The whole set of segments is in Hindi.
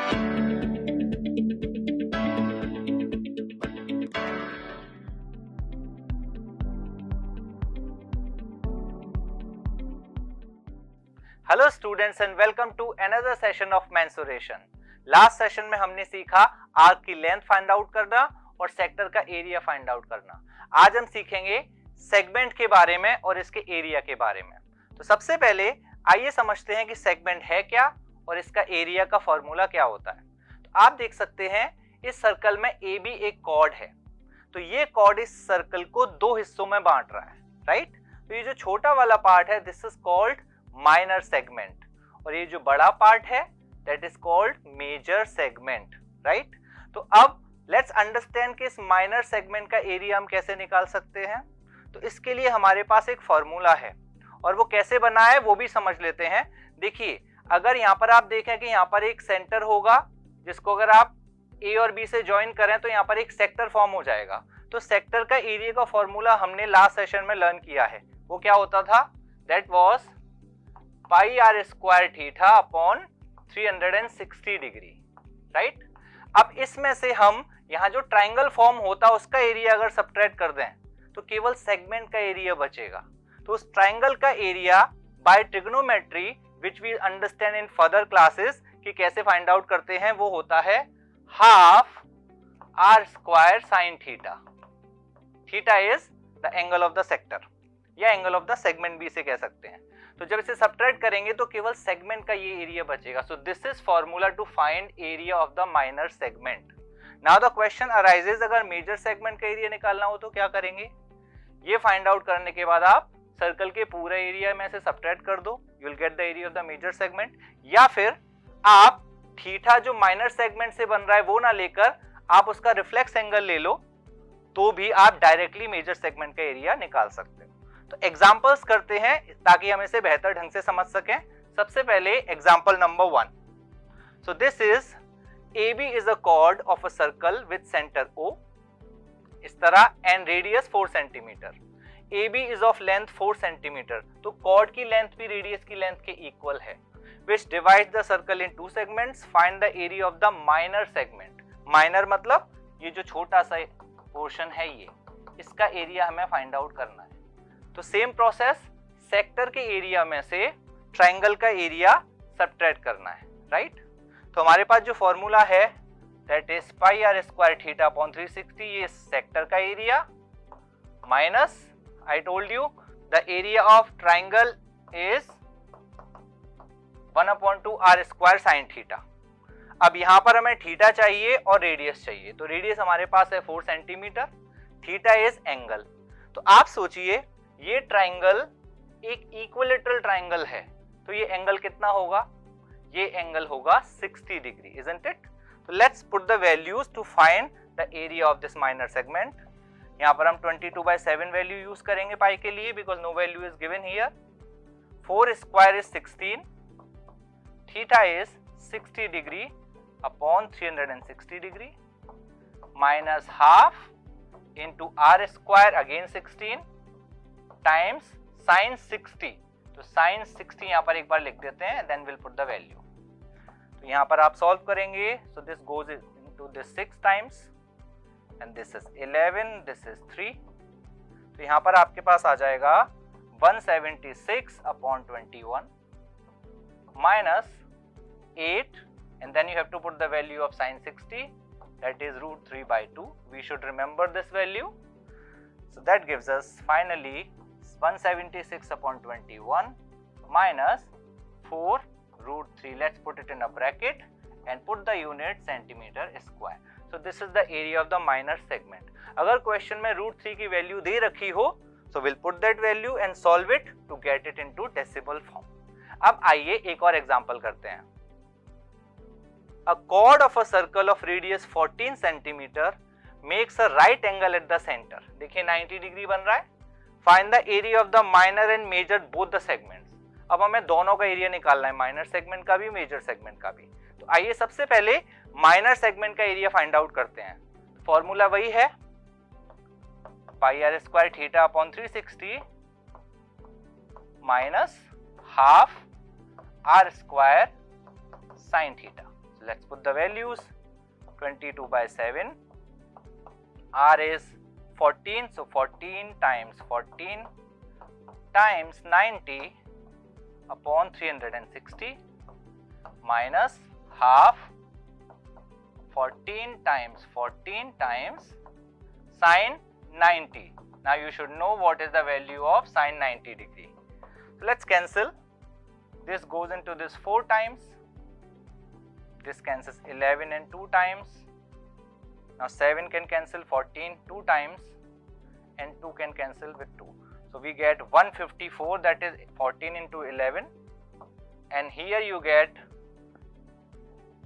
Hello students and welcome to another session of mensuration. Last session में हमने सीखा आर्क की लेंथ फाइंड आउट करना और सेक्टर का एरिया फाइंड आउट करना। आज हम सीखेंगे सेगमेंट के बारे में और इसके एरिया के बारे में। तो सबसे पहले आइए समझते हैं कि सेगमेंट है क्या और इसका एरिया का फॉर्मूला क्या होता है। तो आप देख सकते हैं इस सर्कल में ए बी एक कॉर्ड है, तो ये कॉर्ड इस सर्कल को दो हिस्सों में बांट रहा है, राइट। तो ये जो छोटा वाला पार्ट है this is called minor segment और ये जो बड़ा पार्ट है that is called major segment, right. तो अब लेट्स अंडरस्टैंड कि इस माइनर सेगमेंट का एरिया हम कैसे निकाल सकते हैं। तो इसके लिए हमारे पास एक फॉर्मूला है और वो कैसे बना है वो भी समझ लेते हैं। देखिए, अगर यहाँ पर आप देखें कि यहाँ पर एक सेंटर होगा जिसको अगर आप ए और बी से ज्वाइन करें तो यहाँ पर एक सेक्टर फॉर्म हो जाएगा। तो सेक्टर का एरिया का फॉर्मूला हमने लास्ट सेशन में लर्न किया है। वो क्या होता था? That was pi r square theta upon 360 degree, right. अब इसमें से हम यहाँ जो ट्राइंगल फॉर्म होता है उसका एरिया अगर सब्ट्रैक्ट कर दें तो केवल सेगमेंट का एरिया बचेगा। तो उस ट्राइंगल का area by trigonometry which we understand in further classes कि कैसे फाइंड आउट करते हैं, वो होता है half r square sine theta. Theta is the angle of the sector या एंगल ऑफ द सेगमेंट भी इसे कह सकते हैं। तो जब इसे सब्ट्रैक्ट करेंगे तो केवल सेगमेंट का ये एरिया बचेगा। So this is formula to find area of the minor segment. Now the question arises, अगर मेजर सेगमेंट का एरिया निकालना हो तो क्या करेंगे? ये फाइंड आउट करने के बाद आप सर्कल के पूरे एरिया में से सब्ट्रैक्ट कर दो, you will get the area of the major segment. या फिर आप थीटा जो माइनर सेगमेंट से बन रहा है वो ना लेकर आप उसका रिफ्लेक्स एंगल ले लो तो भी आप डायरेक्टली मेजर सेगमेंट का एरिया निकाल सकते हो। तो एग्जांपल्स करते हैं ताकि हम इसे बेहतर ढंग से समझ सकें। सबसे पहले example number 1। So this is AB is a cord of a circle with centre O इस तरह and radius 4 centimetre. AB is of length 4 centimetre, तो कॉर्ड की लेंथ भी रेडियस की लेंथ के इक्वल है। विच divide the circle in 2 segments, find the area of the minor segment. Minor मतलब ये जो छोटा सा पोर्शन है ये, इसका एरिया हमें फाइंड आउट करना है। तो सेम प्रोसेस, सेक्टर के एरिया में से ट्राइंगल का एरिया सब्ट्रैक्ट करना है, राइट। तो हमारे पास जो फॉर्मूला है that is pi r square theta upon 360, ये सेक्टर का area minus I told you the area of triangle is 1/2 r square sine theta. अब यहाँ पर हमें थीटा चाहिए और रेडियस चाहिए, तो रेडियस हमारे पास है 4 सेंटीमीटर, थीटा इज एंगल। तो आप सोचिए ये ट्राइंगल एक इक्विलेटरल ट्राइंगल है, तो ये एंगल कितना होगा? ये एंगल होगा 60 डिग्री, इजंट इट? तो let's put the values to find the area of this minor segment. यहाँ पर हम 22/7 वैल्यू यूज करेंगे पाई के लिए because no value is given here. 4 square is 16, theta is 60 degree upon 360 degree minus half into r square again 16 times sine 60। तो साइन 60 यहाँ पर एक बार लिख देते हैं, then will put the value. तो यहाँ पर आप सॉल्व करेंगे, so this goes into this 6 times and this is 11, this is 3। तो यहाँ पर आपके पास आ जाएगा 176 upon 21 minus 8 and then you have to put the value of sin 60, that is √3/2. We should remember this value. So that gives us finally 176 upon 21 minus 4√3. Let's put it in a bracket and put the unit centimeter square. So this is the area of the minor segment. अगर क्वेश्चन में √3 की वैल्यू दे रखी हो so we'll put that value and solve it to get it into decimal form. अब आइए एक और एग्जांपल करते हैं। A chord of a circle of radius 14 centimeter makes a right angle at the center. देखिए 90 डिग्री बन रहा है। Find the area of the minor and major both the segments. अब हमें दोनों का एरिया निकालना है, माइनर सेगमेंट का भी मेजर सेगमेंट का भी। तो आइए सबसे पहले माइनर सेगमेंट का एरिया फाइंड आउट करते हैं। फॉर्मूला वही है pi r square theta upon 360 minus half r square sine theta. let's put the values. 22 by 7, r is 14, so 14 times 14 times 90 upon 360 minus half 14 times 14 times sine 90. Now you should know what is the value of sine 90 degree. So let's cancel. This goes into this 4 times. This cancels 11 and 2 times. Now 7 can cancel 14 2 times and 2 can cancel with 2. So we get 154, that is 14 into 11, and here you get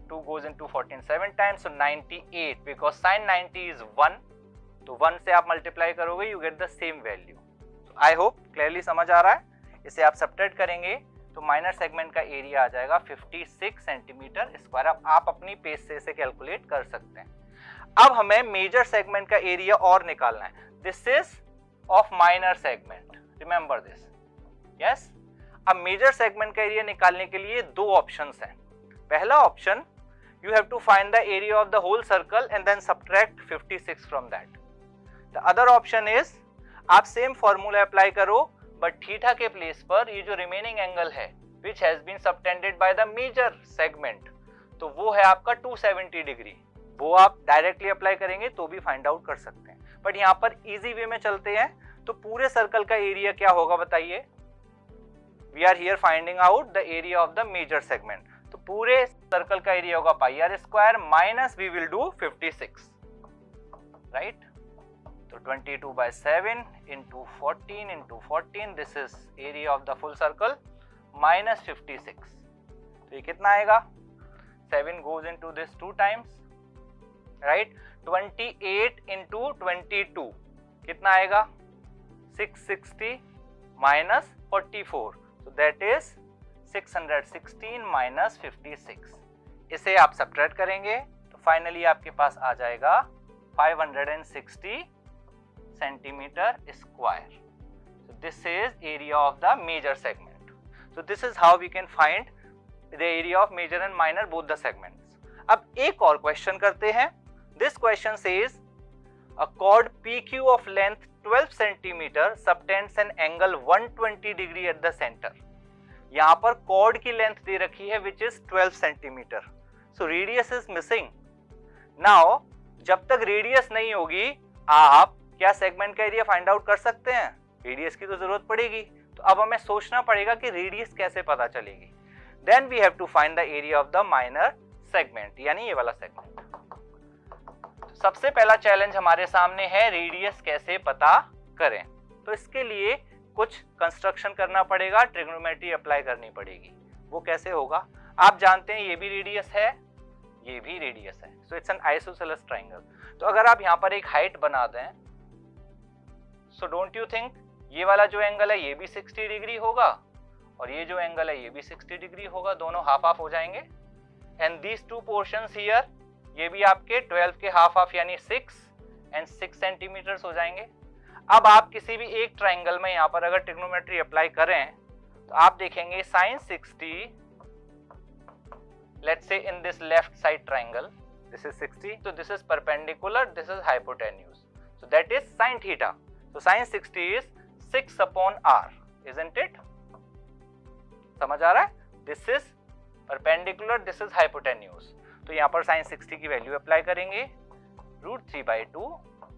2 goes into 14 7 times, so 98, because sin 90 is 1, तो 1 से आप मल्टीप्लाई करोगे you get the same value. So I hope clearly समझ आ रहा है. इसे आप सब्ट्रैक्ट करेंगे तो माइनर सेगमेंट का एरिया आ जाएगा 56 सेंटीमीटर स्क्वायर. अब आप अपनी पेज से इसे कैलकुलेट कर सकते हैं. अब हमें मेजर सेगमेंट का एरिया और निकालना है. This is of minor segment, remember this. Yes, अब मेजर सेगमेंट का एरिया निकालने के लिए दो ऑप्शंस हैं. पहला option, you have to find the area of the whole circle and then subtract 56 from that. The other option is, आप सेम फॉर्मूला अप्लाई करो बट थीटा के प्लेस पर ये जो रिमेनिंग एंगल है which has been subtended by the major segment, तो वो है आपका 270 डिग्री. वो आप डायरेक्टली अप्लाई करेंगे तो भी फाइंड आउट कर सकते हैं. बट यहाँ पर इजी वे में चलते हैं. तो पूरे सर्कल का एरिया क्या होगा बताइए. We are here finding out the area of the major segment. तो पूरे सर्कल का एरिया होगा pi r square minus we will do 56, right. तो 22 by 7 into 14 into 14, this is area of the full circle minus 56. तो ये कितना आएगा. 7 goes into this 2 times, right. 28 into 22 कितना आएगा. 660 minus 44, so that is 616 minus 56. इसे आप सब्ट्रैक्ट करेंगे तो फाइनली आपके पास आ जाएगा 560 centimeter square. So this is area of the major segment. So this is how we can find the area of major and minor both the segments. अब एक और क्वेश्चन करते हैं. This question says a chord PQ of length 12 centimeter subtends an angle 120 degree at the center. यहाँ पर chord की लेंथ दे रखी है which is 12 centimeter. So radius is missing. Now जब तक रेडियस नहीं होगी आप क्या सेगमेंट का एरिया फाइंड आउट कर सकते हैं. रेडियस की तो जरूरत पड़ेगी. तो अब हमें सोचना पड़ेगा कि रेडियस कैसे पता चलेगी. Then we have to find the area of the minor segment, यानी ये वाला सेगमेंट. तो सबसे पहला चैलेंज हमारे सामने है रेडियस कैसे पता करें. तो इसके लिए कुछ कंस्ट्रक्शन करना पड़ेगा, ट्रिग्नोमेट्री अप्लाई करनी पड़ेगी. वो कैसे होगा. आप जानते हैं ये भी रेडियस है, ये भी रेडियस है. So it's an isosceles triangle. तो अगर आप यहाँ पर एक हाइट बना दें, सो डोंट यू थिंक ये वाला जो एंगल है ये भी 60 डिग्री होगा और ये जो एंगल है ये भी 60 डिग्री होगा. दोनों हाफ हाफ हो जाएंगे. And these two portions here, ये भी आपके 12 के हाफ हाफ यानी 6 एंड 6 सेंटीमीटर्स हो जाएंगे. अब आप किसी भी एक ट्राइंगल में यहाँ पर अगर ट्रिग्नोमेट्री अप्लाई करें तो आप देखेंगे sin 60, let's say in this left side triangle, this is 60, so this is perpendicular, this is hypotenuse, so that is sin theta. So sin 60 is 6 upon r, isn't it? समझ आ रहा है. This is perpendicular, this is hypotenuse. तो यहाँ पर sin 60 की वैल्यू अप्लाई करेंगे. √3/2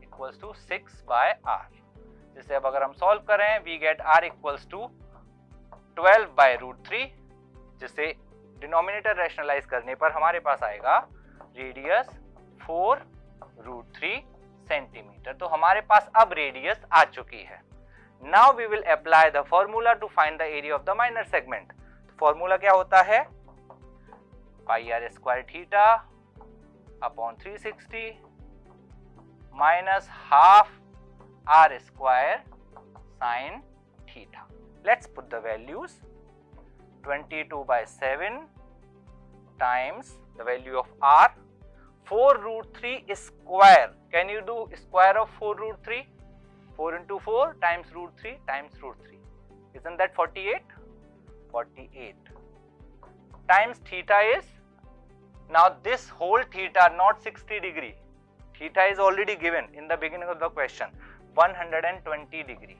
equals to 6 by r. जिसे अब अगर हम सॉल्व करें we get r equals to 12 by √3, जिसे डिनोमिनेटर रैशनलाइज करने पर हमारे पास आएगा रेडियस 4√3 सेंटीमीटर. तो हमारे पास अब रेडियस आ चुकी है. Now we will apply the formula to find the area of the minor segment. Formula क्या होता है. Pi r square theta upon 360 minus half r square sine theta. Let's put the values. 22 by 7 times the value of r, 4√3 square. Can you do square of 4√3? 4 into 4 times √3 times √3. Isn't that 48? 48 times theta is Now this whole theta, not 60 degree. Theta is already given in the beginning of the question, 120 degree,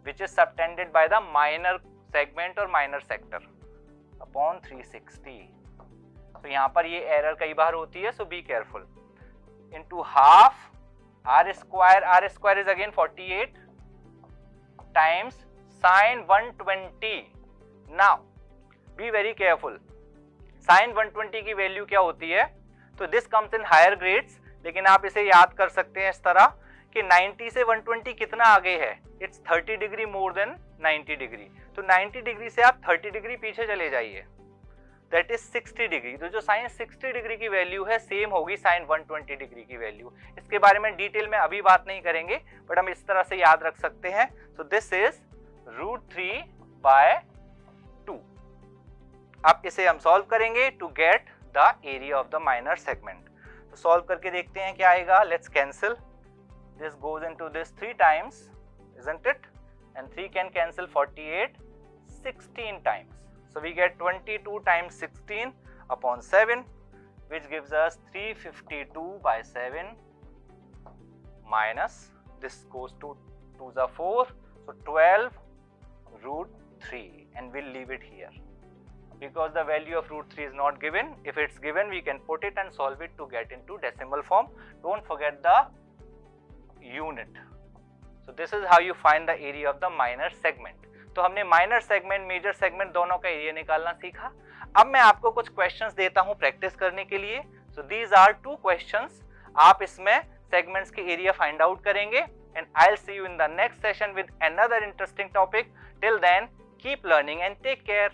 which is subtended by the minor segment or minor sector upon 360. तो यहाँ पर ये एरर कई बार होती है, so be careful. Into half r square is again 48 times sin 120. Now be very careful. sin 120 की वैल्यू क्या होती है? तो this comes in higher grades, लेकिन आप इसे याद कर सकते हैं इस तरह कि 90 से 120 कितना आगे है? It's 30 degree more than 90 degree. तो 90 डिग्री से आप 30 डिग्री पीछे चले जाइए, दैट इज 60 डिग्री. तो जो साइन 60 डिग्री की वैल्यू है सेम होगी साइन 120 डिग्री की वैल्यू. इसके बारे में डिटेल में अभी बात नहीं करेंगे, बट हम इस तरह से याद रख सकते हैं. So this is √3/2. अब इसे हम सॉल्व करेंगे to get the area of the minor segment. तो सॉल्व करके देखते हैं क्या आएगा. Let's cancel. This goes into this 3 times, isn't it? And 3 can cancel 48 16 times. So we get 22 times 16 upon 7, which gives us 352/7 minus, this goes to 2s are 4, so 12√3, and we'll leave it here because the value of √3 is not given. If it's given, we can put it and solve it to get into decimal form. Don't forget the unit. So this is how you find the area of the minor segment. तो हमने माइनर सेगमेंट, मेजर सेगमेंट दोनों का एरिया निकालना सीखा. अब मैं आपको कुछ क्वेश्चंस देता हूं प्रैक्टिस करने के लिए. So these are 2 questions. आप इसमें सेगमेंट्स के एरिया फाइंड आउट करेंगे, and I will see you in the next session with another interesting topic. Till then keep learning and take care.